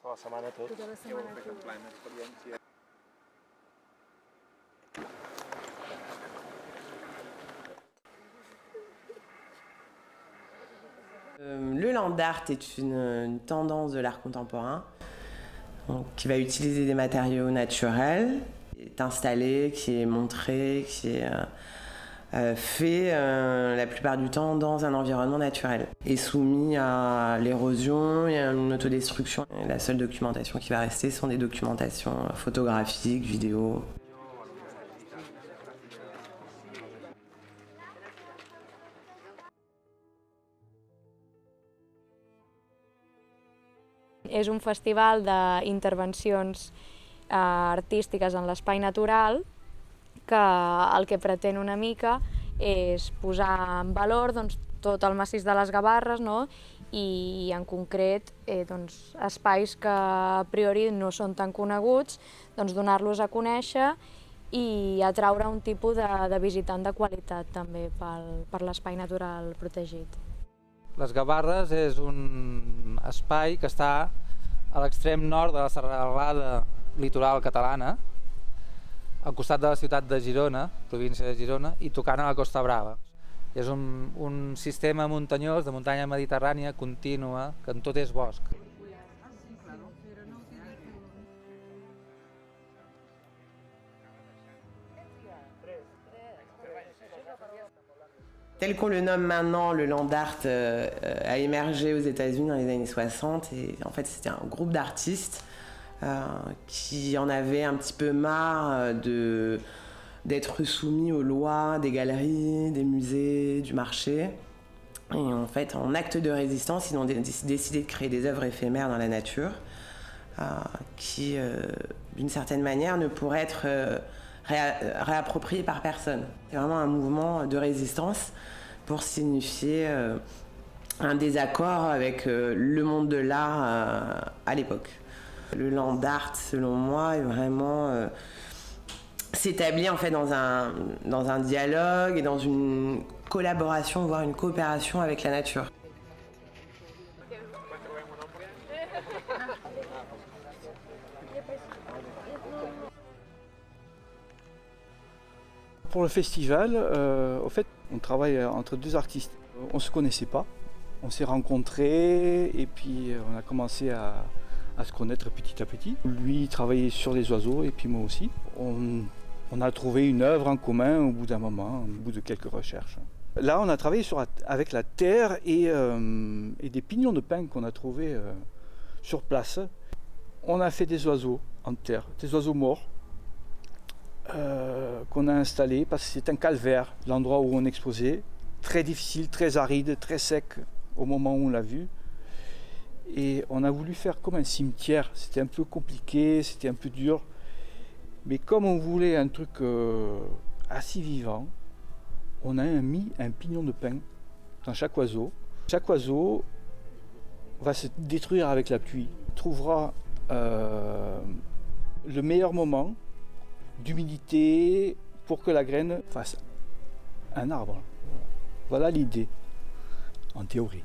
Tota la setmana tot. Tota la setmana tot. Le land art est une tendance de l'art contemporain donc, qui va utiliser des matériaux naturels, qui est installé, qui est montré, qui est fait la plupart du temps dans un environnement naturel et soumis à l'érosion et à une autodestruction. Et la seule documentation qui va rester sont des documentations photographiques, vidéo. És un festival d'intervencions artístiques en l'espai natural que el que pretén una mica és posar en valor doncs, tot el massís de les Gavarres, no? I en concret doncs, espais que a priori no són tan coneguts, doncs, donar-los a conèixer i atraure un tipus de visitant de qualitat també per l'espai natural protegit. Les Gavarres és un espai que està a l'extrem nord de la serralada litoral catalana, al costat de la ciutat de Girona, província de Girona, i tocant a la Costa Brava. És un sistema muntanyós de muntanya mediterrània contínua, que en tot és bosc. Tel qu'on le nomme maintenant, le land art a émergé aux États-Unis dans les années 60 et en fait c'était un groupe d'artistes qui en avaient un petit peu marre d'être soumis aux lois des galeries, des musées, du marché. Et en fait, en acte de résistance, ils ont décidé de créer des œuvres éphémères dans la nature qui, d'une certaine manière, ne pourraient être réappropriées par personne. C'est vraiment un mouvement de résistance pour signifier un désaccord avec le monde de l'art à l'époque. Le land art, selon moi, est vraiment s'établit en fait dans un dialogue et dans une collaboration, voire une coopération avec la nature. Pour le festival, au fait, on travaille entre deux artistes. On ne se connaissait pas, on s'est rencontrés et puis on a commencé à se connaître petit à petit. Lui travaillait sur les oiseaux et puis moi aussi. On a trouvé une œuvre en commun au bout d'un moment, au bout de quelques recherches. Là, on a travaillé avec la terre et des pignons de pin qu'on a trouvés sur place. On a fait des oiseaux en terre, des oiseaux morts. Qu'on a installé parce que c'est un calvaire, l'endroit où on exposait, très difficile, très aride, très sec au moment où on l'a vu. Et on a voulu faire comme un cimetière, c'était un peu compliqué, c'était un peu dur. Mais comme on voulait un truc assez vivant, on a mis un pignon de pin dans chaque oiseau. Chaque oiseau va se détruire avec la pluie, trouvera le meilleur moment d'humidité pour que la graine fasse un arbre. Voilà l'idée, en théorie.